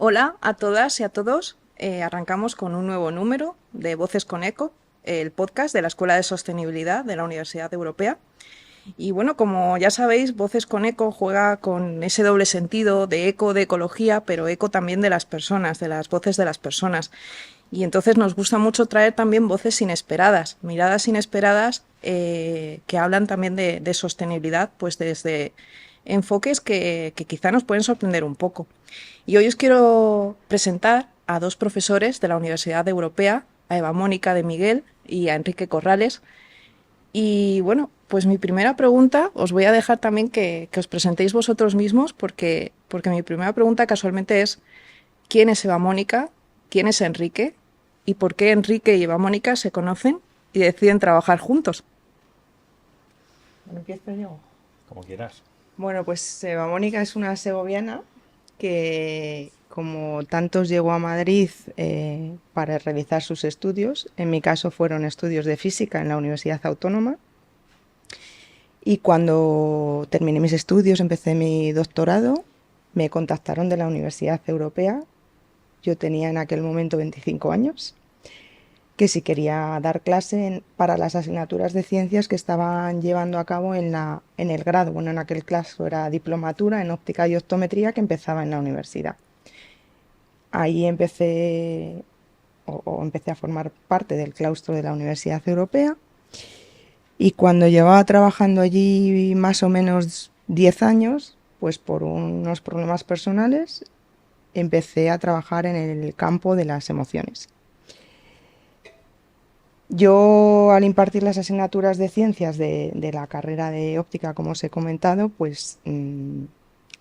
Hola a todas y a todos. Arrancamos con un nuevo número de Voces con Eco, el podcast de la Escuela de Sostenibilidad de la Universidad Europea. Y bueno, como ya sabéis, Voces con Eco juega con ese doble sentido de eco de ecología, pero eco también de las personas, de las voces de las personas. Y entonces nos gusta mucho traer también voces inesperadas, miradas inesperadas que hablan también de sostenibilidad, pues desde enfoques que quizá nos pueden sorprender un poco. Y hoy os quiero presentar a dos profesores de la Universidad Europea, a Eva Mónica de Miguel y a Enrique Corrales. Y bueno, pues mi primera pregunta, os voy a dejar también que os presentéis vosotros mismos, porque mi primera pregunta casualmente es, ¿quién es Eva Mónica? ¿Quién es Enrique? ¿Y por qué Enrique y Eva Mónica se conocen y deciden trabajar juntos? Bueno, empiezo yo. Como quieras. Bueno, pues Eva Mónica es una segoviana que, como tantos, llegó a Madrid para realizar sus estudios. En mi caso fueron estudios de física en la Universidad Autónoma. Y cuando terminé mis estudios, empecé mi doctorado, me contactaron de la Universidad Europea. Yo tenía en aquel momento 25 años, que si quería dar clase para las asignaturas de ciencias que estaban llevando a cabo en el grado. Bueno, en aquel caso era diplomatura en óptica y optometría que empezaba en la universidad. Ahí empecé a formar parte del claustro de la Universidad Europea, y cuando llevaba trabajando allí más o menos 10 años, pues por unos problemas personales, empecé a trabajar en el campo de las emociones. Yo, al impartir las asignaturas de ciencias de la carrera de óptica, como os he comentado, pues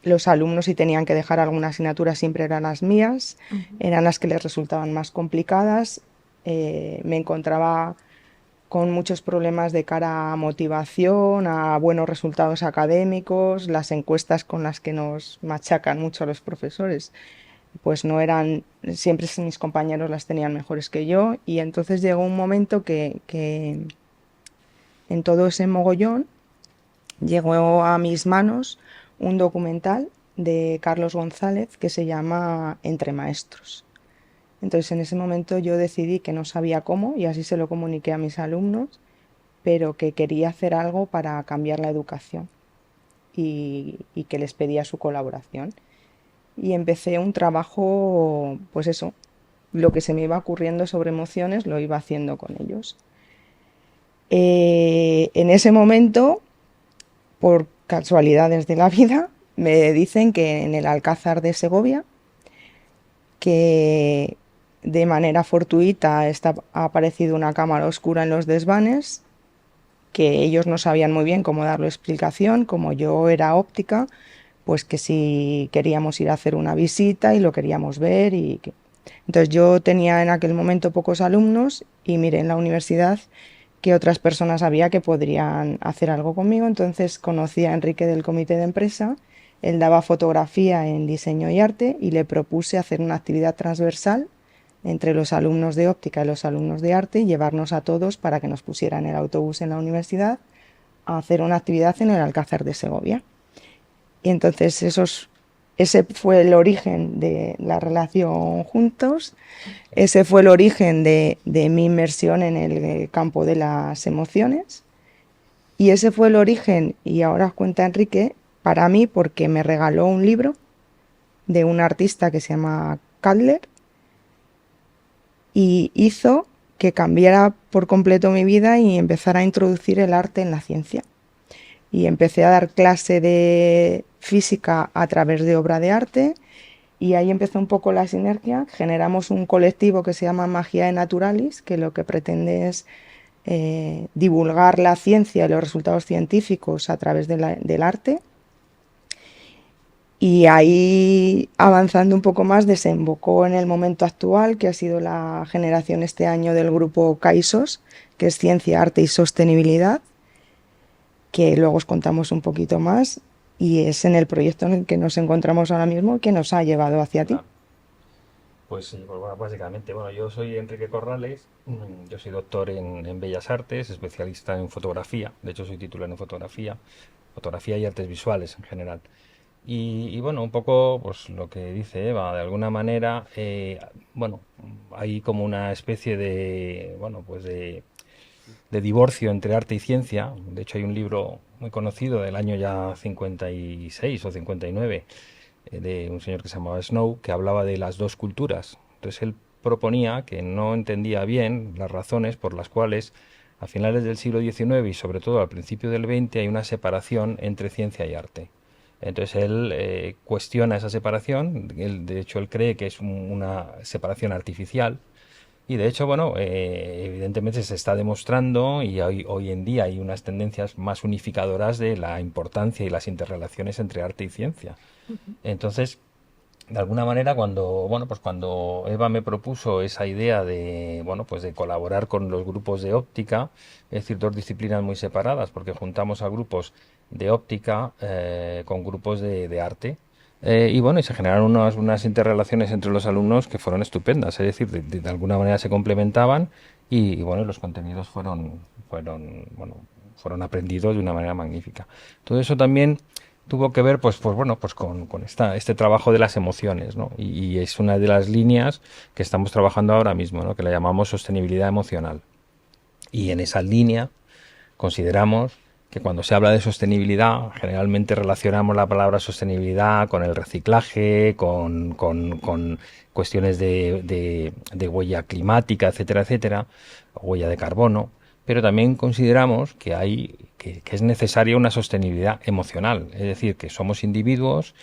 los alumnos, si tenían que dejar alguna asignatura, siempre eran las mías, eran las que les resultaban más complicadas. Me encontraba con muchos problemas de cara a motivación, a buenos resultados académicos, las encuestas con las que nos machacan mucho a los profesores pues no eran, siempre mis compañeros las tenían mejores que yo, y entonces llegó un momento que en todo ese mogollón llegó a mis manos un documental de Carlos González que se llama Entre Maestros. Entonces en ese momento yo decidí que no sabía cómo, y así se lo comuniqué a mis alumnos, pero que quería hacer algo para cambiar la educación, y que les pedía su colaboración. Y empecé un trabajo, pues eso, lo que se me iba ocurriendo sobre emociones lo iba haciendo con ellos. En ese momento, por casualidades de la vida, me dicen que en el Alcázar de Segovia, que de manera fortuita ha aparecido una cámara oscura en los desvanes, que ellos no sabían muy bien cómo darle explicación. Como yo era óptica, pues que si queríamos ir a hacer una visita y lo queríamos ver. Entonces yo tenía en aquel momento pocos alumnos, y miré en la universidad que otras personas había que podrían hacer algo conmigo. Entonces conocí a Enrique del comité de empresa, él daba fotografía en diseño y arte, y le propuse hacer una actividad transversal entre los alumnos de óptica y los alumnos de arte, y llevarnos a todos para que nos pusieran el autobús en la universidad a hacer una actividad en el Alcázar de Segovia. Y entonces ese fue el origen de la relación juntos, ese fue el origen de mi inmersión en el campo de las emociones, y ese fue el origen, y ahora os cuenta Enrique, para mí, porque me regaló un libro de un artista que se llama Cutler, y hizo que cambiara por completo mi vida y empezara a introducir el arte en la ciencia. Y empecé a dar clase de física a través de obra de arte, y ahí empezó un poco la sinergia. Generamos un colectivo que se llama Magiae Naturalis, que lo que pretende es divulgar la ciencia y los resultados científicos a través del arte. Y ahí, avanzando un poco más, desembocó en el momento actual, que ha sido la generación este año del grupo CAISOS, que es Ciencia, Arte y Sostenibilidad, que luego os contamos un poquito más, y es en el proyecto en el que nos encontramos ahora mismo, que nos ha llevado hacia ti. Claro. Pues sí, pues bueno, básicamente, bueno, yo soy Enrique Corrales, yo soy doctor en Bellas Artes, especialista en fotografía, de hecho soy titular en fotografía y artes visuales en general. Y bueno, un poco pues lo que dice Eva, de alguna manera, bueno, hay como una especie de, bueno, pues de divorcio entre arte y ciencia. De hecho, hay un libro muy conocido del año ya 56 o 59 de un señor que se llamaba Snow, que hablaba de las dos culturas. Entonces él proponía que no entendía bien las razones por las cuales a finales del siglo XIX y sobre todo al principio del XX hay una separación entre ciencia y arte. Entonces él cuestiona esa separación, de hecho él cree que es una separación artificial, y de hecho, bueno, evidentemente se está demostrando y hoy en día hay unas tendencias más unificadoras de la importancia y las interrelaciones entre arte y ciencia. Entonces, de alguna manera, bueno, pues cuando Eva me propuso esa idea de, bueno, pues de colaborar con los grupos de óptica, es decir, dos disciplinas muy separadas, porque juntamos a grupos de óptica con grupos de arte. Y bueno, y se generaron unas interrelaciones entre los alumnos que fueron estupendas, es decir, de alguna manera se complementaban y bueno, los contenidos bueno, fueron aprendidos de una manera magnífica. Todo eso también tuvo que ver pues bueno pues con este trabajo de las emociones, ¿no? Y es una de las líneas que estamos trabajando ahora mismo, ¿no? Que la llamamos sostenibilidad emocional, y en esa línea consideramos que cuando se habla de sostenibilidad generalmente relacionamos la palabra sostenibilidad con el reciclaje, con cuestiones de huella climática, etcétera, etcétera, huella de carbono, pero también consideramos que es necesaria una sostenibilidad emocional, es decir, que somos individuos,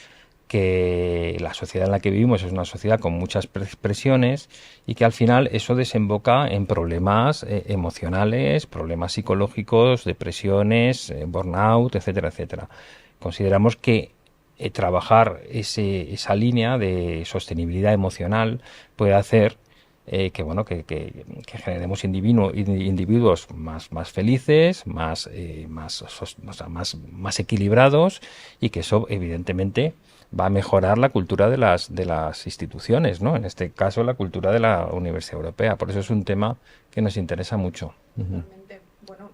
que la sociedad en la que vivimos es una sociedad con muchas presiones y que al final eso desemboca en problemas emocionales, problemas psicológicos, depresiones, burnout, etcétera, etcétera. Consideramos que trabajar esa línea de sostenibilidad emocional puede hacer que bueno que generemos individuos más felices, o sea, más equilibrados, y que eso evidentemente va a mejorar la cultura de las instituciones, ¿no? En este caso, la cultura de la Universidad Europea. Por eso es un tema que nos interesa mucho. Uh-huh. Totalmente. Bueno,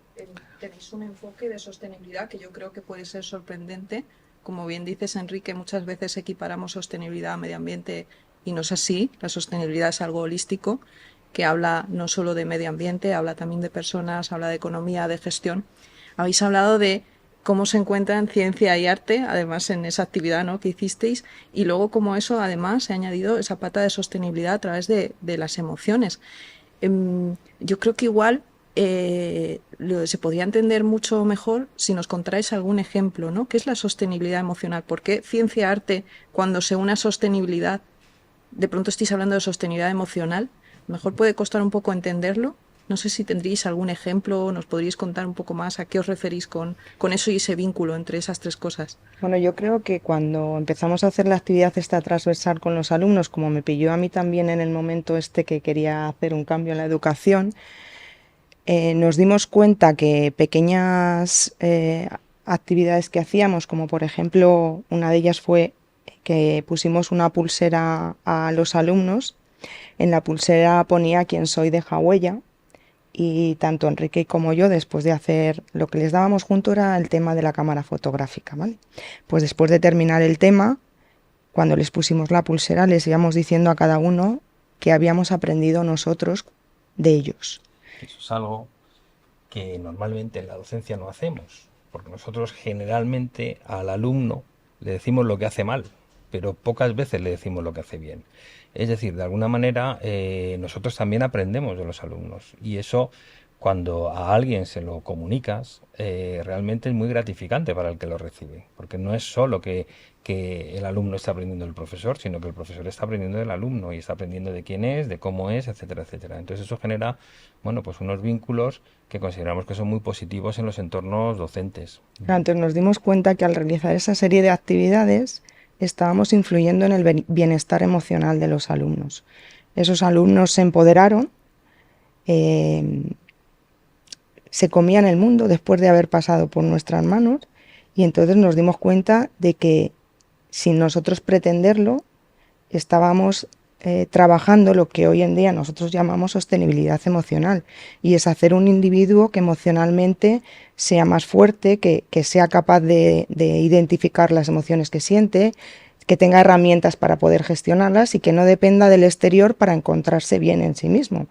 tenéis un enfoque de sostenibilidad que yo creo que puede ser sorprendente. Como bien dices, Enrique, muchas veces equiparamos sostenibilidad a medio ambiente y no es así. La sostenibilidad es algo holístico que habla no solo de medio ambiente, habla también de personas, habla de economía, de gestión. Habéis hablado de cómo se encuentran ciencia y arte, además en esa actividad, ¿no?, que hicisteis, y luego cómo eso además se ha añadido esa pata de sostenibilidad a través de las emociones. Yo creo que igual se podría entender mucho mejor si nos contáis algún ejemplo, ¿no? ¿Qué es la sostenibilidad emocional? ¿Por qué ciencia-arte, cuando se une a sostenibilidad, de pronto estáis hablando de sostenibilidad emocional? Mejor puede costar un poco entenderlo. No sé si tendríais algún ejemplo, nos podríais contar un poco más a qué os referís con eso y ese vínculo entre esas tres cosas. Bueno, yo creo que cuando empezamos a hacer la actividad esta transversal con los alumnos, como me pilló a mí también en el momento este que quería hacer un cambio en la educación, nos dimos cuenta que pequeñas actividades que hacíamos, como por ejemplo una de ellas fue que pusimos una pulsera a los alumnos. En la pulsera ponía quién soy, deja huella, y tanto Enrique como yo, después de hacer lo que les dábamos junto, era el tema de la cámara fotográfica, ¿vale? Pues después de terminar el tema, cuando les pusimos la pulsera, les íbamos diciendo a cada uno que habíamos aprendido nosotros de ellos. Eso es algo que normalmente en la docencia no hacemos, porque nosotros generalmente al alumno le decimos lo que hace mal, pero pocas veces le decimos lo que hace bien. Es decir, de alguna manera nosotros también aprendemos de los alumnos, y eso, cuando a alguien se lo comunicas, realmente es muy gratificante para el que lo recibe, porque no es solo que el alumno está aprendiendo del profesor, sino que el profesor está aprendiendo del alumno y está aprendiendo de quién es, de cómo es, etcétera, etcétera. Entonces eso genera, bueno, pues unos vínculos que consideramos que son muy positivos en los entornos docentes. Entonces nos dimos cuenta que al realizar esa serie de actividades estábamos influyendo en el bienestar emocional de los alumnos. Esos alumnos se empoderaron, se comían el mundo después de haber pasado por nuestras manos, y entonces nos dimos cuenta de que, sin nosotros pretenderlo, estábamos trabajando lo que hoy en día nosotros llamamos sostenibilidad emocional, y es hacer un individuo que emocionalmente sea más fuerte, que sea capaz de identificar las emociones que siente, que tenga herramientas para poder gestionarlas y que no dependa del exterior para encontrarse bien en sí mismo.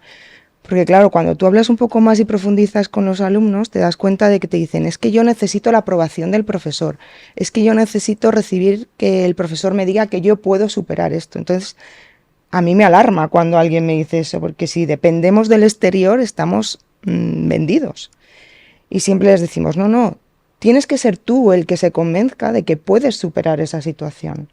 Porque claro, cuando tú hablas un poco más y profundizas con los alumnos, te das cuenta de que te dicen, es que yo necesito la aprobación del profesor, es que yo necesito recibir que el profesor me diga que yo puedo superar esto. Entonces, a mí me alarma cuando alguien me dice eso, porque si dependemos del exterior estamos vendidos. Y siempre les decimos, no, no, tienes que ser tú el que se convenzca de que puedes superar esa situación.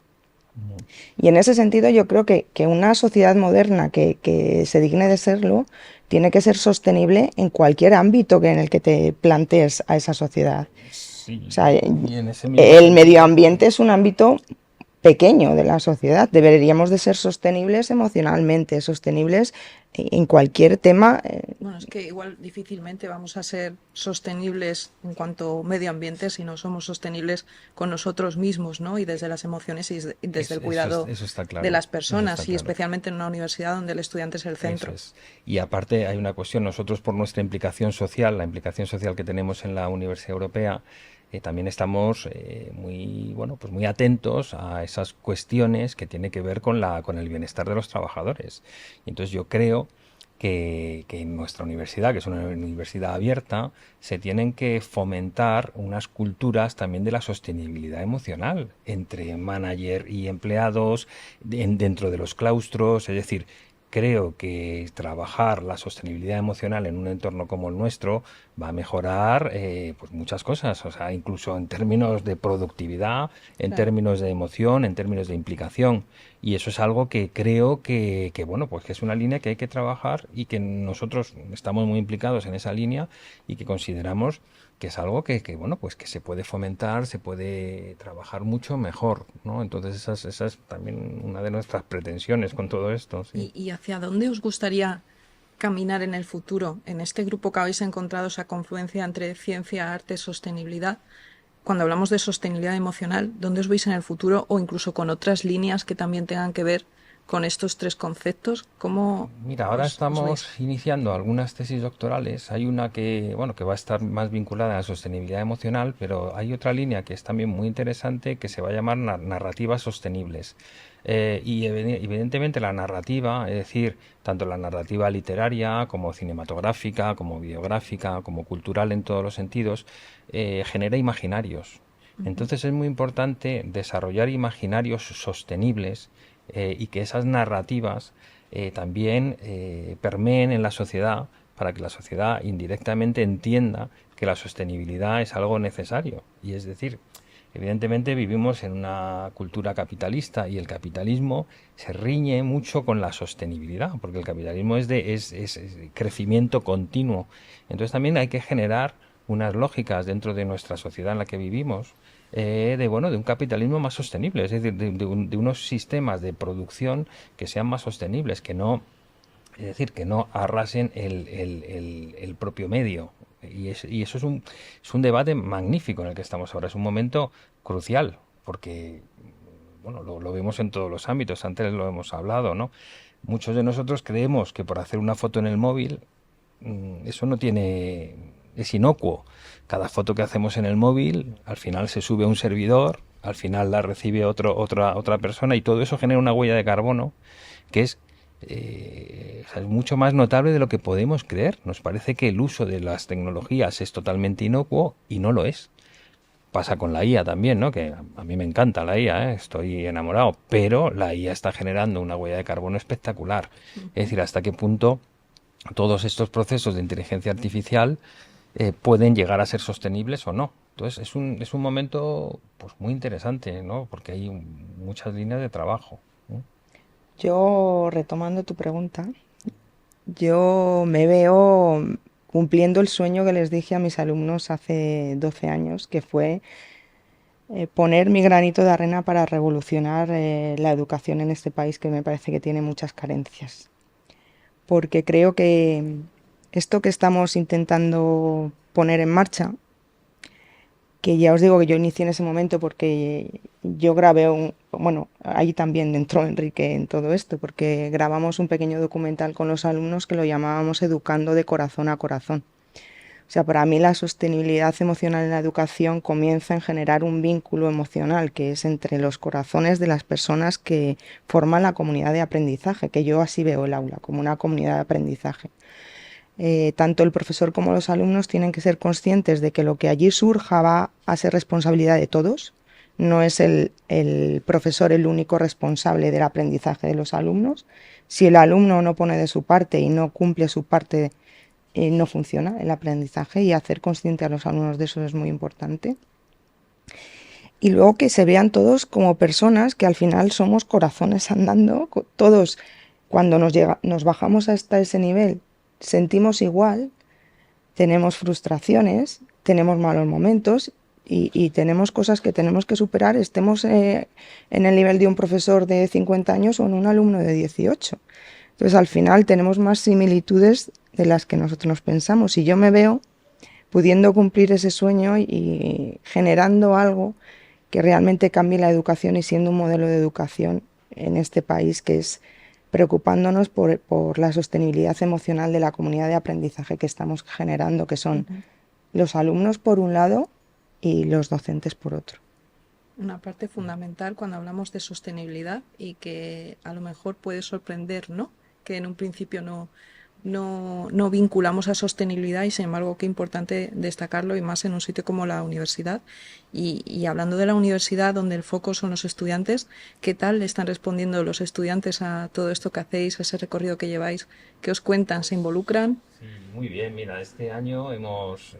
Y en ese sentido yo creo que una sociedad moderna que se digne de serlo tiene que ser sostenible en cualquier ámbito en el que te plantees a esa sociedad. O Sí, sea, y en ese mismo el medio sentido, ambiente es un ámbito pequeño de la sociedad. Deberíamos de ser sostenibles emocionalmente, sostenibles en cualquier tema. Bueno, es que igual difícilmente vamos a ser sostenibles en cuanto a medio ambiente si no somos sostenibles con nosotros mismos, ¿no? Y desde las emociones y desde el cuidado eso está de claro, las eso está personas, y claro. especialmente en una universidad donde el estudiante es el Eso centro. es. Y aparte hay una cuestión, nosotros por nuestra implicación social, la implicación social que tenemos en la Universidad Europea, también estamos muy, bueno, pues muy atentos a esas cuestiones que tienen que ver con con el bienestar de los trabajadores. Y entonces yo creo que en nuestra universidad, que es una universidad abierta, se tienen que fomentar unas culturas también de la sostenibilidad emocional entre manager y empleados, dentro de los claustros, es decir, creo que trabajar la sostenibilidad emocional en un entorno como el nuestro va a mejorar pues muchas cosas, o sea, incluso en términos de productividad, en Claro. términos de emoción, en términos de implicación. Y eso es algo que creo bueno, pues que es una línea que hay que trabajar y que nosotros estamos muy implicados en esa línea y que consideramos que es algo bueno, pues que se puede fomentar, se puede trabajar mucho mejor, ¿no? Entonces esa es también una de nuestras pretensiones con todo esto, sí. ¿Y hacia dónde os gustaría caminar en el futuro? En este grupo que habéis encontrado esa confluencia entre ciencia, arte, sostenibilidad. Cuando hablamos de sostenibilidad emocional, ¿dónde os veis en el futuro, o incluso con otras líneas que también tengan que ver con estos tres conceptos? ¿Cómo Mira, ahora os veis? estamos iniciando algunas tesis doctorales. Hay una que, bueno, que va a estar más vinculada a la sostenibilidad emocional, pero hay otra línea que es también muy interesante que se va a llamar narrativas sostenibles. Evidentemente la narrativa, es decir, tanto la narrativa literaria como cinematográfica, como videográfica, como cultural en todos los sentidos, genera imaginarios. Entonces es muy importante desarrollar imaginarios sostenibles y que esas narrativas también permeen en la sociedad para que la sociedad indirectamente entienda que la sostenibilidad es algo necesario. Y es decir, evidentemente vivimos en una cultura capitalista y el capitalismo se riñe mucho con la sostenibilidad, porque el capitalismo es crecimiento continuo. Entonces también hay que generar unas lógicas dentro de nuestra sociedad en la que vivimos bueno, de un capitalismo más sostenible, es decir, de unos sistemas de producción que sean más sostenibles, que no, es decir, que no arrasen el propio medio. Y eso es un debate magnífico en el que estamos ahora. Es un momento crucial, porque bueno, lo vemos en todos los ámbitos, antes lo hemos hablado, ¿no? Muchos de nosotros creemos que por hacer una foto en el móvil, eso no tiene, es inocuo. Cada foto que hacemos en el móvil, al final se sube a un servidor, al final la recibe otra persona y todo eso genera una huella de carbono que o sea, es mucho más notable de lo que podemos creer. Nos parece que el uso de las tecnologías es totalmente inocuo y no lo es. Pasa con la IA también, ¿no? Que a mí me encanta la IA, ¿eh? Estoy enamorado, pero la IA está generando una huella de carbono espectacular. Es decir, hasta qué punto todos estos procesos de inteligencia artificial pueden llegar a ser sostenibles o no. Entonces es un momento pues muy interesante, ¿no? Porque hay muchas líneas de trabajo, ¿no? Yo, retomando tu pregunta, yo me veo cumpliendo el sueño que les dije a mis alumnos hace 12 años, que fue poner mi granito de arena para revolucionar la educación en este país, que me parece que tiene muchas carencias. Porque creo que esto que estamos intentando poner en marcha, que ya os digo que yo inicié en ese momento porque yo grabé bueno, ahí también entró Enrique en todo esto, porque grabamos un pequeño documental con los alumnos que lo llamábamos Educando de Corazón a Corazón. O sea, para mí la sostenibilidad emocional en la educación comienza en generar un vínculo emocional que es entre los corazones de las personas que forman la comunidad de aprendizaje, que yo así veo el aula, como una comunidad de aprendizaje. Tanto el profesor como los alumnos tienen que ser conscientes de que lo que allí surja va a ser responsabilidad de todos. No es el profesor el único responsable del aprendizaje de los alumnos. Si el alumno no pone de su parte y no cumple su parte, no funciona el aprendizaje, y hacer consciente a los alumnos de eso es muy importante. Y luego que se vean todos como personas que al final somos corazones andando, todos cuando nos bajamos hasta ese nivel sentimos igual, tenemos frustraciones, tenemos malos momentos y tenemos cosas que tenemos que superar, estemos en el nivel de un profesor de 50 años o en un alumno de 18. Entonces al final tenemos más similitudes de las que nosotros nos pensamos, y yo me veo pudiendo cumplir ese sueño y generando algo que realmente cambie la educación y siendo un modelo de educación en este país, que es preocupándonos por la sostenibilidad emocional de la comunidad de aprendizaje que estamos generando, que son los alumnos por un lado y los docentes por otro. Una parte fundamental cuando hablamos de sostenibilidad y que a lo mejor puede sorprender, ¿no? Que en un principio no vinculamos a sostenibilidad, y sin embargo qué importante destacarlo, y más en un sitio como la universidad. Y hablando de la universidad, donde el foco son los estudiantes, ¿qué tal le están respondiendo los estudiantes a todo esto que hacéis, a ese recorrido que lleváis? ¿Qué os cuentan? ¿Se involucran? Sí, muy bien, mira, este año hemos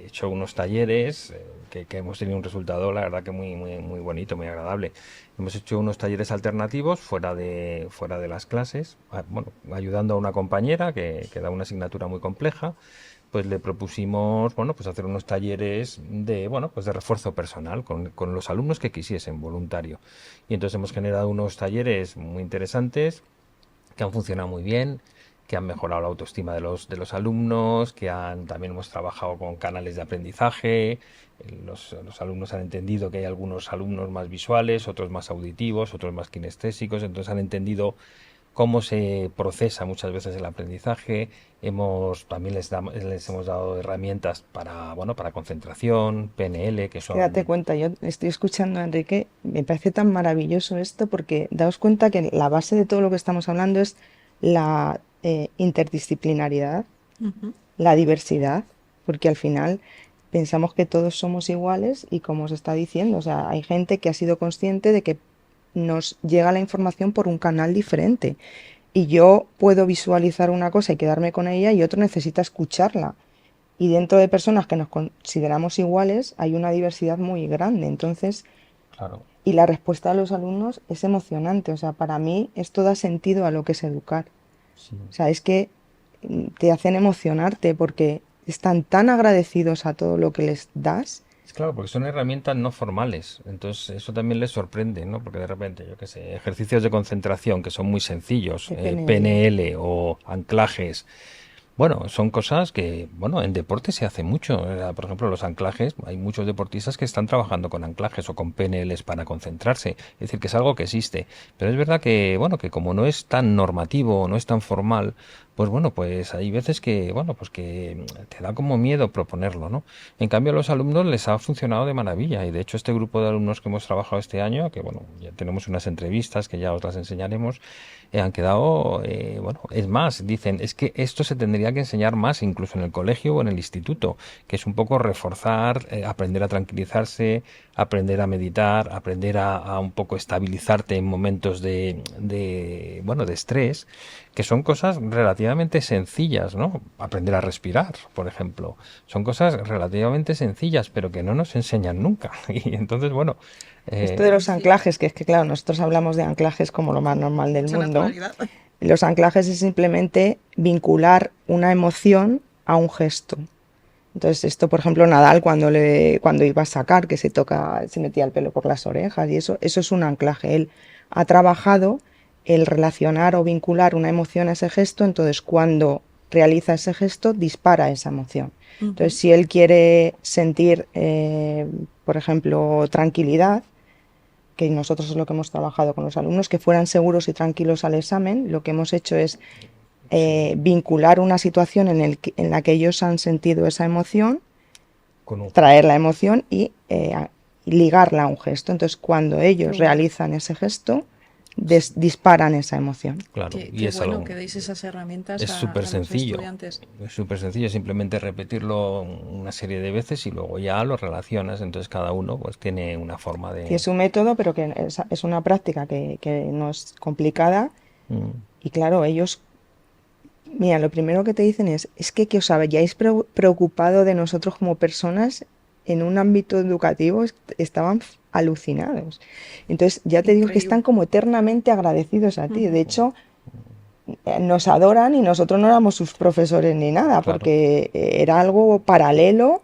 hecho unos talleres que hemos tenido un resultado, la verdad que muy bonito, muy agradable. Hemos hecho unos talleres alternativos fuera de las clases, bueno, ayudando a una compañera que da una asignatura muy compleja. Pues le propusimos, bueno, pues hacer unos talleres de, bueno, pues de refuerzo personal con los alumnos que quisiesen, voluntario. Y entonces hemos generado unos talleres muy interesantes que han funcionado muy bien, que han mejorado la autoestima de los alumnos, también hemos trabajado con canales de aprendizaje. Los alumnos han entendido que hay algunos alumnos más visuales, otros más auditivos, otros más kinestésicos, entonces han entendido cómo se procesa muchas veces el aprendizaje. También les hemos dado herramientas para concentración, PNL, que son... Date cuenta, yo estoy escuchando a Enrique, me parece tan maravilloso esto, porque daos cuenta que la base de todo lo que estamos hablando es la interdisciplinaridad, la diversidad, porque al final pensamos que todos somos iguales y, como os está diciendo, o sea, hay gente que ha sido consciente de que nos llega la información por un canal diferente, y yo puedo visualizar una cosa y quedarme con ella, y otro necesita escucharla. Y dentro de personas que nos consideramos iguales hay una diversidad muy grande. Entonces, Claro. y la respuesta de los alumnos es emocionante. O sea, para mí esto da sentido a lo que es educar. Sí. O sea, es que te hacen emocionarte porque están tan agradecidos a todo lo que les das. Es claro, porque son herramientas no formales, entonces eso también les sorprende, ¿no? Porque de repente, yo qué sé, ejercicios de concentración que son muy sencillos, De PNL. PNL o anclajes. Bueno, son cosas que, bueno, en deporte se hace mucho. Por ejemplo, los anclajes, hay muchos deportistas que están trabajando con anclajes o con PNLs para concentrarse. Es decir, que es algo que existe. Pero es verdad que, bueno, que como no es tan normativo, no es tan formal, pues bueno, pues hay veces que, bueno, pues que te da como miedo proponerlo, ¿no? En cambio, a los alumnos les ha funcionado de maravilla. Y de hecho, este grupo de alumnos que hemos trabajado este año, que bueno, ya tenemos unas entrevistas que ya os las enseñaremos, han quedado, bueno, es más, dicen, es que esto se tendría que enseñar más incluso en el colegio o en el instituto, que es un poco reforzar, aprender a tranquilizarse, aprender a meditar, aprender a un poco estabilizarte en momentos bueno, de estrés, que son cosas relativamente sencillas, ¿no? Aprender a respirar, por ejemplo, son cosas relativamente sencillas, pero que no nos enseñan nunca. Y entonces, bueno, Esto de los anclajes, que es que claro, nosotros hablamos de anclajes como lo más normal del Mucha mundo. naturalidad. Los anclajes es simplemente vincular una emoción a un gesto. Entonces, esto, por ejemplo, Nadal cuando iba a sacar, que se metía el pelo por las orejas, y eso es un anclaje. Él ha trabajado el relacionar o vincular una emoción a ese gesto, entonces cuando realiza ese gesto dispara esa emoción. Entonces, si él quiere sentir, por ejemplo, tranquilidad, que nosotros es lo que hemos trabajado con los alumnos, que fueran seguros y tranquilos al examen. Lo que hemos hecho es vincular una situación en la que ellos han sentido esa emoción, traer la emoción y ligarla a un gesto. Entonces, cuando ellos realizan ese gesto, disparan esa emoción. Claro, qué bueno que deis esas herramientas es a súper los sencillo. estudiantes. Es súper sencillo, simplemente repetirlo una serie de veces y luego ya lo relacionas. Entonces cada uno pues tiene una forma de... Que es un método, pero que es una práctica que no es complicada. Y claro, ellos, mira, lo primero que te dicen es que os habíais preocupado de nosotros como personas en un ámbito educativo, estaban alucinados. Entonces ya te digo que están como eternamente agradecidos a ti. De hecho, nos adoran y nosotros no éramos sus profesores ni nada, Claro. porque era algo paralelo.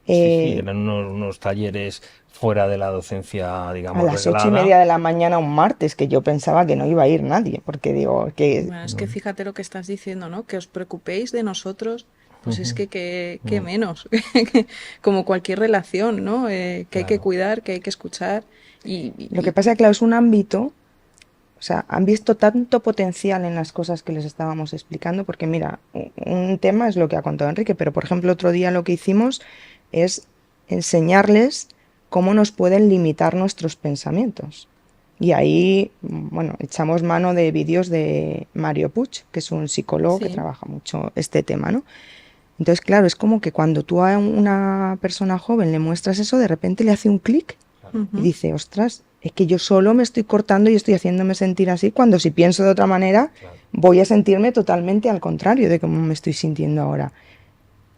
Sí, eran unos talleres fuera de la docencia, digamos, A las reglada. 8:30 de la mañana un martes, que yo pensaba que no iba a ir nadie, porque digo que... Bueno, es que fíjate lo que estás diciendo, ¿no? Que os preocupéis de nosotros, pues es que menos, como cualquier relación, ¿no? Que hay que cuidar, que hay que escuchar. Lo que pasa es que, claro, es un ámbito, o sea, han visto tanto potencial en las cosas que les estábamos explicando, porque mira, un tema es lo que ha contado Enrique, pero por ejemplo otro día lo que hicimos es enseñarles cómo nos pueden limitar nuestros pensamientos. Y ahí, bueno, echamos mano de vídeos de Mario Puig, que es un psicólogo que trabaja mucho este tema, ¿no? Entonces, claro, es como que cuando tú a una persona joven le muestras eso, de repente le hace un clic y dice, ostras, es que yo solo me estoy cortando y estoy haciéndome sentir así, cuando si pienso de otra manera voy a sentirme totalmente al contrario de cómo me estoy sintiendo ahora.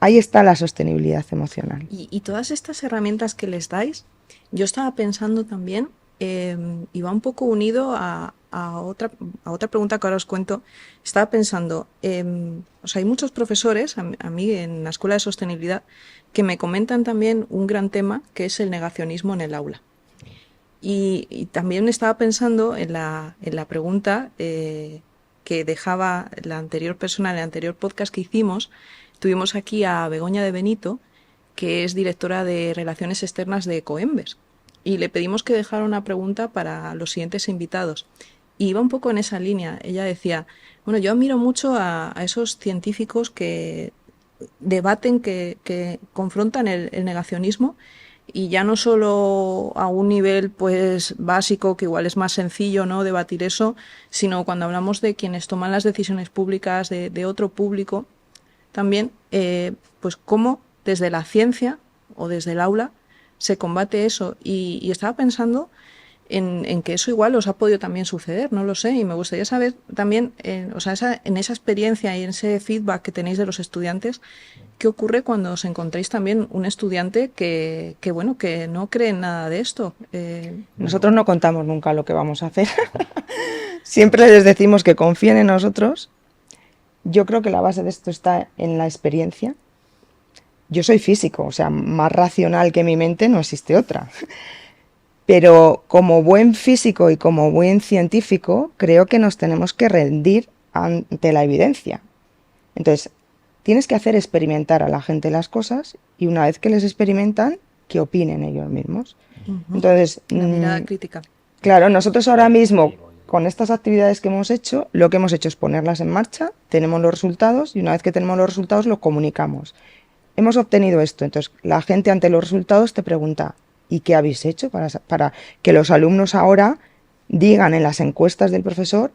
Ahí está la sostenibilidad emocional. Y todas estas herramientas que les dais, yo estaba pensando también, y va un poco unido a otra pregunta que ahora os cuento. Estaba pensando, o sea, hay muchos profesores, a mí en la Escuela de Sostenibilidad, que me comentan también un gran tema que es el negacionismo en el aula. Y también estaba pensando en la pregunta que dejaba la anterior persona en el anterior podcast que hicimos. Tuvimos aquí a Begoña de Benito, que es directora de Relaciones Externas de Coembes, y le pedimos que dejara una pregunta para los siguientes invitados. Y iba un poco en esa línea. Ella decía, bueno, yo admiro mucho a esos científicos que debaten, que confrontan el negacionismo, y ya no solo a un nivel pues básico, que igual es más sencillo, ¿no?, debatir eso, sino cuando hablamos de quienes toman las decisiones públicas, de otro público, también, pues cómo desde la ciencia o desde el aula se combate eso. Y estaba pensando en que eso igual os ha podido también suceder, no lo sé, y me gustaría saber también, o sea, en esa experiencia y en ese feedback que tenéis de los estudiantes, ¿qué ocurre cuando os encontráis también un estudiante que bueno, que no cree en nada de esto? Nosotros no contamos nunca lo que vamos a hacer. Siempre les decimos que confíen en nosotros. Yo creo que la base de esto está en la experiencia. Yo soy físico, o sea, más racional que mi mente no existe otra. Pero como buen físico y como buen científico, creo que nos tenemos que rendir ante la evidencia. Entonces, tienes que hacer experimentar a la gente las cosas y una vez que les experimentan, que opinen ellos mismos. Entonces, la mirada crítica. Claro, nosotros ahora mismo, con estas actividades que hemos hecho, lo que hemos hecho es ponerlas en marcha, tenemos los resultados y una vez que tenemos los resultados los comunicamos. Hemos obtenido esto, entonces la gente ante los resultados te pregunta, ¿y qué habéis hecho para que los alumnos ahora digan en las encuestas del profesor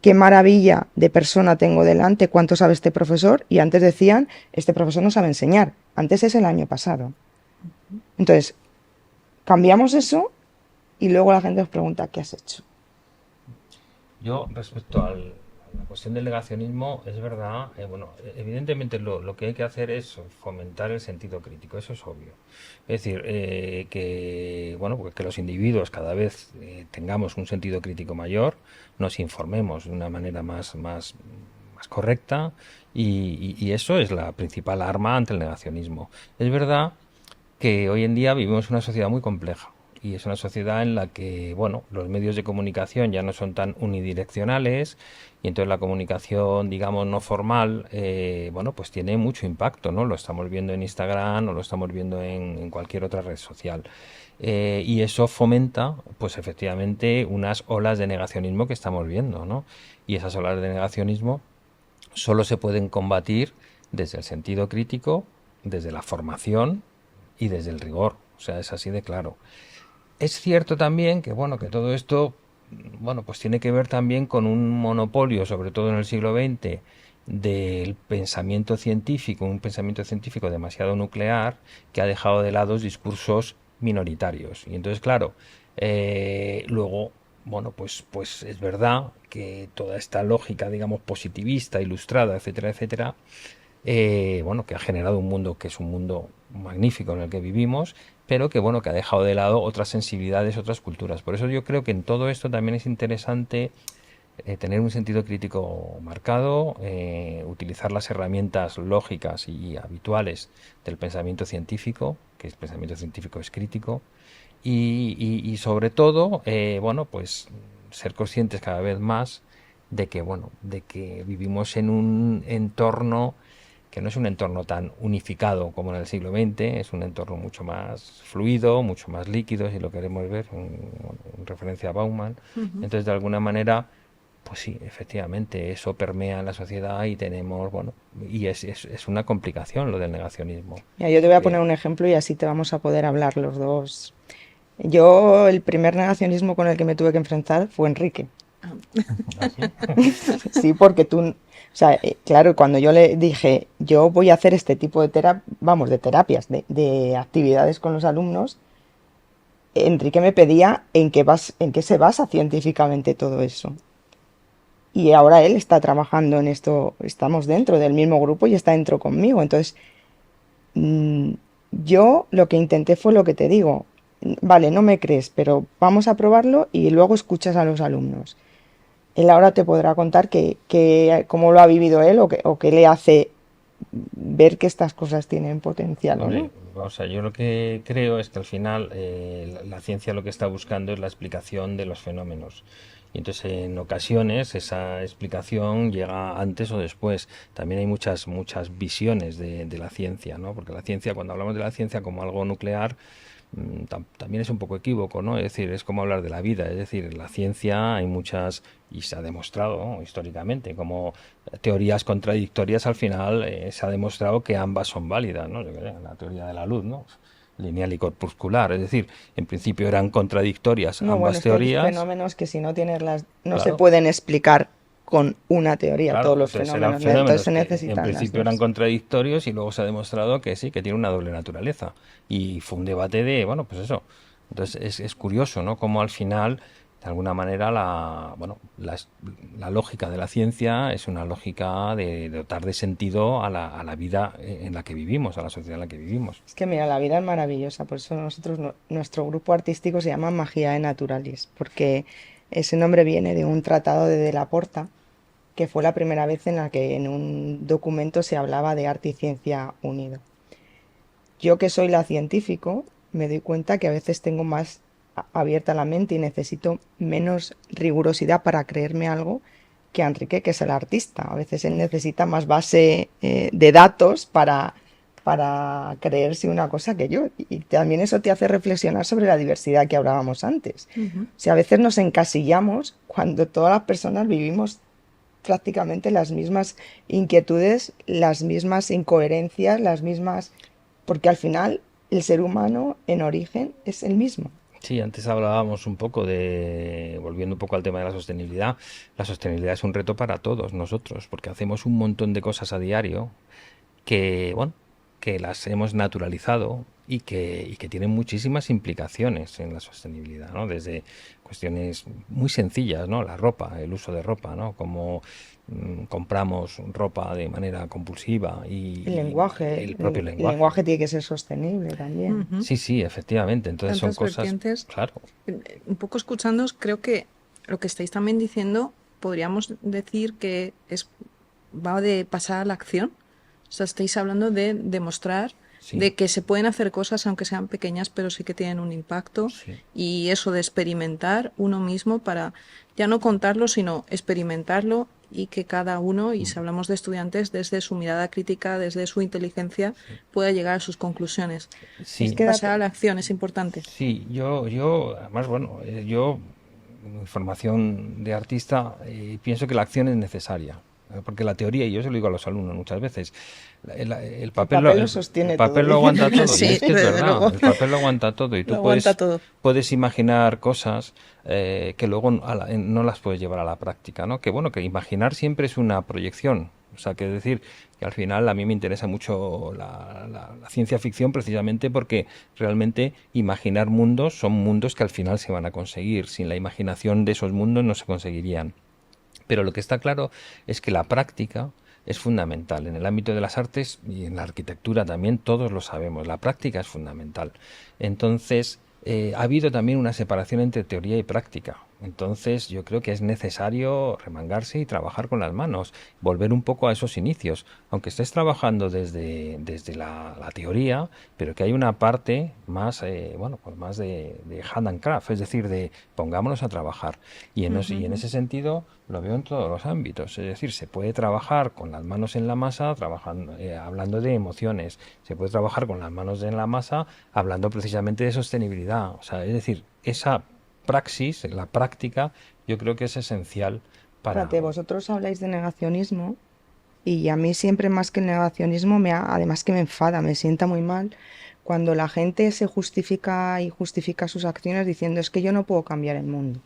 qué maravilla de persona tengo delante, cuánto sabe este profesor? Y antes decían, este profesor no sabe enseñar, antes es el año pasado. Entonces, cambiamos eso y luego la gente nos pregunta, ¿qué has hecho? Yo, respecto a la cuestión del negacionismo, es verdad, bueno, evidentemente lo que hay que hacer es fomentar el sentido crítico, eso es obvio. Es decir, que, bueno, pues que los individuos cada vez tengamos un sentido crítico mayor, nos informemos de una manera más correcta y eso es la principal arma ante el negacionismo. Es verdad que hoy en día vivimos en una sociedad muy compleja y es una sociedad en la que, bueno, los medios de comunicación ya no son tan unidireccionales y entonces la comunicación, digamos, no formal, bueno, pues tiene mucho impacto, ¿no? Lo estamos viendo en Instagram o lo estamos viendo en cualquier otra red social. Y eso fomenta, pues efectivamente, unas olas de negacionismo que estamos viendo, ¿no? Y esas olas de negacionismo solo se pueden combatir desde el sentido crítico, desde la formación y desde el rigor. O sea, es así de claro. Es cierto también que, bueno, que todo esto, bueno, pues tiene que ver también con un monopolio, sobre todo en el siglo XX, del pensamiento científico, un pensamiento científico demasiado nuclear que ha dejado de lado discursos minoritarios. Y entonces, claro, luego, bueno, pues es verdad que toda esta lógica, digamos, positivista, ilustrada, etcétera, etcétera, bueno, que ha generado un mundo que es un mundo magnífico en el que vivimos, pero que bueno, que ha dejado de lado otras sensibilidades, otras culturas. Por eso yo creo que en todo esto también es interesante tener un sentido crítico marcado, utilizar las herramientas lógicas y habituales del pensamiento científico, que el pensamiento científico es crítico, y sobre todo, bueno, pues ser conscientes cada vez más de que, bueno, de que vivimos en un entorno que no es un entorno tan unificado como en el siglo XX, es un entorno mucho más fluido, mucho más líquido, si lo queremos ver, en referencia a Bauman. Ujú. Entonces, de alguna manera, pues sí, efectivamente, eso permea en la sociedad y tenemos, bueno, y es una complicación lo del negacionismo. Mira, yo te voy a poner Porque, un ejemplo y así te vamos a poder hablar los dos. Yo, el primer negacionismo con el que me tuve que enfrentar fue Enrique. Ah, así, Sí, porque tú, o sea, claro, cuando yo le dije, yo voy a hacer este tipo de vamos, de terapias, de actividades con los alumnos, Enrique me pedía en qué se basa científicamente todo eso. Y ahora él está trabajando en esto, estamos dentro del mismo grupo y está dentro conmigo. Entonces, mm, yo lo que intenté fue lo que te digo. Vale, no me crees, pero vamos a probarlo y luego escuchas a los alumnos. Él ahora te podrá contar cómo lo ha vivido él o qué le hace ver que estas cosas tienen potencial o no. hombre, o sea, yo lo que creo es que al final la ciencia lo que está buscando es la explicación de los fenómenos. Y entonces en ocasiones esa explicación llega antes o después. También hay muchas visiones de la ciencia, ¿no? Porque la ciencia, cuando hablamos de la ciencia como algo nuclear, también es un poco equívoco, ¿no? Es decir, es como hablar de la vida, es decir, en la ciencia hay muchas, y se ha demostrado, ¿no? Históricamente, como teorías contradictorias, al final se ha demostrado que ambas son válidas, ¿no? Yo qué sé, la teoría de la luz, ¿no? Lineal y corpuscular, es decir, en principio eran contradictorias No, bueno, ambas es que hay teorías, fenómenos que si no tienes no se claro. pueden explicar con una teoría, Claro, todos los entonces eran fenómenos, entonces fenómenos se que en necesitan las principio eran dos. contradictorios y luego se ha demostrado que sí, que tiene una doble naturaleza. Y fue un debate de, bueno, pues eso. Entonces es curioso, ¿no? Cómo al final, de alguna manera, bueno, la lógica de la ciencia es una lógica de dotar de sentido a la vida en la que vivimos, a la sociedad en la que vivimos. Es que mira, la vida es maravillosa, por eso nosotros, nuestro grupo artístico se llama Magia de Naturalis, porque ese nombre viene de un tratado de la Porta, que fue la primera vez en la que en un documento se hablaba de arte y ciencia unido. Yo que soy la científico, me doy cuenta que a veces tengo más abierta la mente y necesito menos rigurosidad para creerme algo que Enrique, que es el artista. A veces él necesita más base de datos para creerse una cosa que yo. Y también eso te hace reflexionar sobre la diversidad que hablábamos antes. ujú. O sea, a veces nos encasillamos cuando todas las personas vivimos prácticamente las mismas inquietudes, las mismas incoherencias, las mismas porque al final el ser humano en origen es el mismo. Sí, antes hablábamos un poco volviendo un poco al tema de la sostenibilidad, la sostenibilidad es un reto para todos nosotros, porque hacemos un montón de cosas a diario que, bueno, que las hemos naturalizado y que tienen muchísimas implicaciones en la sostenibilidad, ¿no? Desde cuestiones muy sencillas, ¿no? La ropa, el uso de ropa, ¿no? Como compramos ropa de manera compulsiva y el propio El lenguaje. lenguaje tiene que ser sostenible también. Ujú. Sí, sí, efectivamente. Entonces son Tantas cosas, vertientes. claro, Un poco escuchándoos, creo que lo que estáis también diciendo, podríamos decir que va de pasar a la acción. O sea, estáis hablando de demostrar Sí. de que se pueden hacer cosas aunque sean pequeñas, pero sí que tienen un impacto. Sí. Y eso de experimentar uno mismo para ya no contarlo, sino experimentarlo y que cada uno, y si hablamos de estudiantes, desde su mirada crítica, desde su inteligencia, pueda llegar a sus conclusiones. Es Sí, que Pasar a la acción es importante. sí, yo, además, bueno, yo, mi formación de artista, pienso que la acción es necesaria, porque la teoría, y yo se lo digo a los alumnos muchas veces, el papel, papel lo el sostiene papel todo, lo dicen. aguanta todo, y Sí, es que es desde verdad, luego. el papel lo aguanta todo, y Lo tú aguanta todo. puedes imaginar cosas que luego no las puedes llevar a la práctica, ¿no? Que bueno, que imaginar siempre es una proyección. O sea, que decir que al final a mí me interesa mucho la ciencia ficción precisamente porque realmente imaginar mundos son mundos que al final se van a conseguir. Sin la imaginación de esos mundos no se conseguirían. Pero lo que está claro es que la práctica es fundamental. En el ámbito de las artes y en la arquitectura también todos lo sabemos. La práctica es fundamental. Entonces, ha habido también una separación entre teoría y práctica. Entonces, yo creo que es necesario remangarse y trabajar con las manos, volver un poco a esos inicios, aunque estés trabajando desde la teoría, pero que hay una parte más, bueno, pues más de hand and craft, es decir, de pongámonos a trabajar. Y en ese sentido lo veo en todos los ámbitos, es decir, se puede trabajar con las manos en la masa, trabajando, hablando de emociones, se puede trabajar con las manos en la masa, hablando precisamente de sostenibilidad, o sea, es decir, esa praxis, la práctica, yo creo que es esencial para... Fíjate, vosotros habláis de negacionismo y a mí siempre más que el negacionismo, además que me enfada, me sienta muy mal cuando la gente se justifica y justifica sus acciones diciendo es que yo no puedo cambiar el mundo.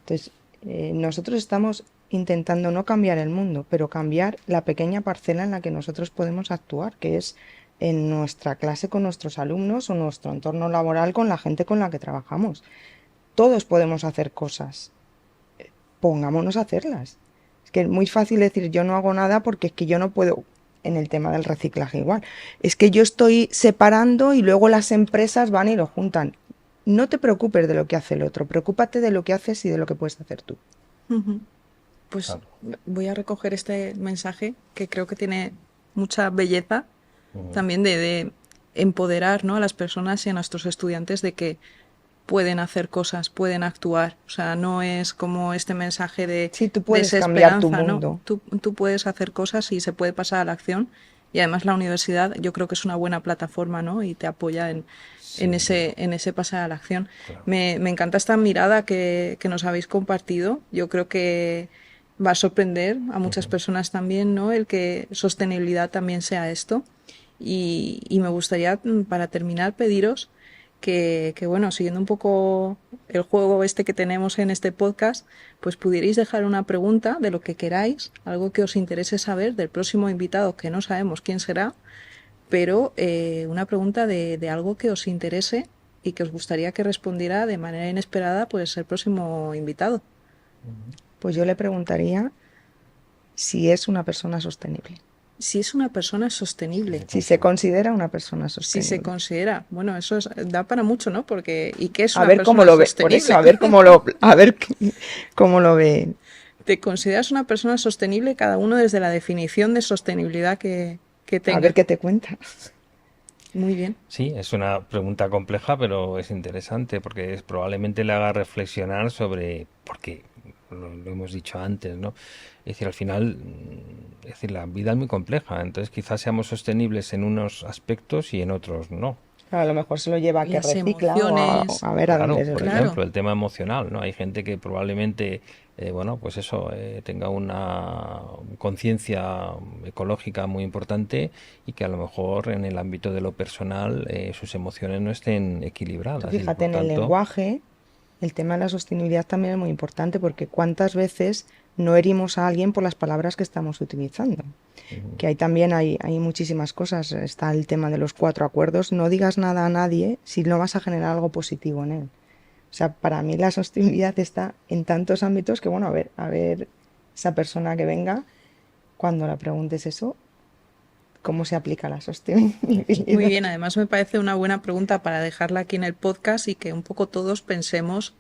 Entonces, nosotros estamos intentando no cambiar el mundo, pero cambiar la pequeña parcela en la que nosotros podemos actuar, que es en nuestra clase con nuestros alumnos o nuestro entorno laboral con la gente con la que trabajamos. Todos podemos hacer cosas, pongámonos a hacerlas. Es que es muy fácil decir yo no hago nada porque es que yo no puedo, en el tema del reciclaje igual, es que yo estoy separando y luego las empresas van y lo juntan. No te preocupes de lo que hace el otro, preocúpate de lo que haces y de lo que puedes hacer tú. Pues Claro. voy a recoger este mensaje que creo que tiene mucha belleza también de empoderar, ¿no?, a las personas y a nuestros estudiantes de que pueden hacer cosas, pueden actuar. O sea, no es como este mensaje de Sí, tú puedes cambiar tu desesperanza, ¿no? mundo. Tú puedes hacer cosas y se puede pasar a la acción. Y además la universidad yo creo que es una buena plataforma, ¿no? Y te apoya en ese pasar a la acción. Claro. Me encanta esta mirada que nos habéis compartido. Yo creo que va a sorprender a muchas personas también, ¿no?, el que sostenibilidad también sea esto. Y me gustaría, para terminar, pediros que, bueno, siguiendo un poco el juego este que tenemos en este podcast, pues pudierais dejar una pregunta de lo que queráis, algo que os interese saber del próximo invitado, que no sabemos quién será, pero una pregunta de algo que os interese y que os gustaría que respondiera de manera inesperada pues el próximo invitado. Pues yo le preguntaría si es una persona sostenible. Si es una persona sostenible, Si se considera una persona si sostenible. se considera, bueno, eso da para mucho, ¿no? Porque ¿y qué es A una ver persona cómo lo ve, por sostenible? eso, cómo lo ve. ¿Te consideras una persona sostenible? Cada uno desde la definición de sostenibilidad que tenga. A ver qué te cuenta. Muy bien. Sí, es una pregunta compleja, pero es interesante porque probablemente le haga reflexionar sobre, porque lo hemos dicho antes, ¿no? Es decir, al final, es decir, la vida es muy compleja, entonces quizás seamos sostenibles en unos aspectos y en otros no. A lo mejor se lo lleva a que Las recicla emociones. o a ver a Claro, dónde se por lo Claro. lleva. ejemplo, el tema emocional, ¿no? Hay gente que probablemente, bueno, pues eso, tenga una conciencia ecológica muy importante y que a lo mejor en el ámbito de lo personal sus emociones no estén Tú equilibradas y fíjate, por en el tanto, lenguaje, el tema de la sostenibilidad también es muy importante porque cuántas veces no herimos a alguien por las palabras que estamos utilizando. Que ahí también hay muchísimas cosas. Está el tema de los 4 acuerdos. No digas nada a nadie si no vas a generar algo positivo en él. O sea, para mí la sostenibilidad está en tantos ámbitos que, bueno, a ver esa persona que venga, cuando la preguntes eso, ¿cómo se aplica la sostenibilidad? Muy bien, además me parece una buena pregunta para dejarla aquí en el podcast y que un poco todos pensemos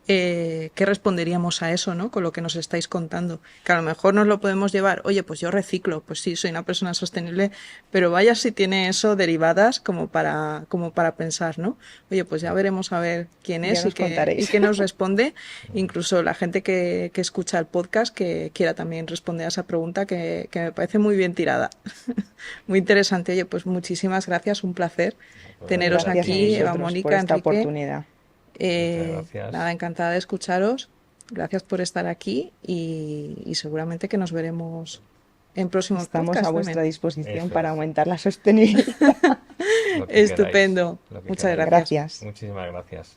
¿qué responderíamos a eso, ¿no? Con lo que nos estáis contando. Que a lo mejor nos lo podemos llevar, oye, pues yo reciclo, pues sí, soy una persona sostenible, pero vaya si tiene eso derivadas como para pensar, ¿no? Oye, pues ya veremos a ver quién Ya es nos y contaréis. qué nos responde. Incluso la gente que escucha el podcast que quiera también responder a esa pregunta que me parece muy bien tirada. Muy interesante. Oye, pues muchísimas gracias, un placer Pues teneros gracias a Gracias a aquí, ti. Eva, vosotros por Mónica, esta Enrique. oportunidad. Muchas gracias. Nada, encantada de escucharos. Gracias por estar aquí y seguramente que nos veremos en próximos Estamos a podcasts vuestra también. disposición Eso para es. aumentar la sostenibilidad. Lo que queráis. Estupendo. Lo que Muchas queráis. gracias. Gracias. Muchísimas gracias.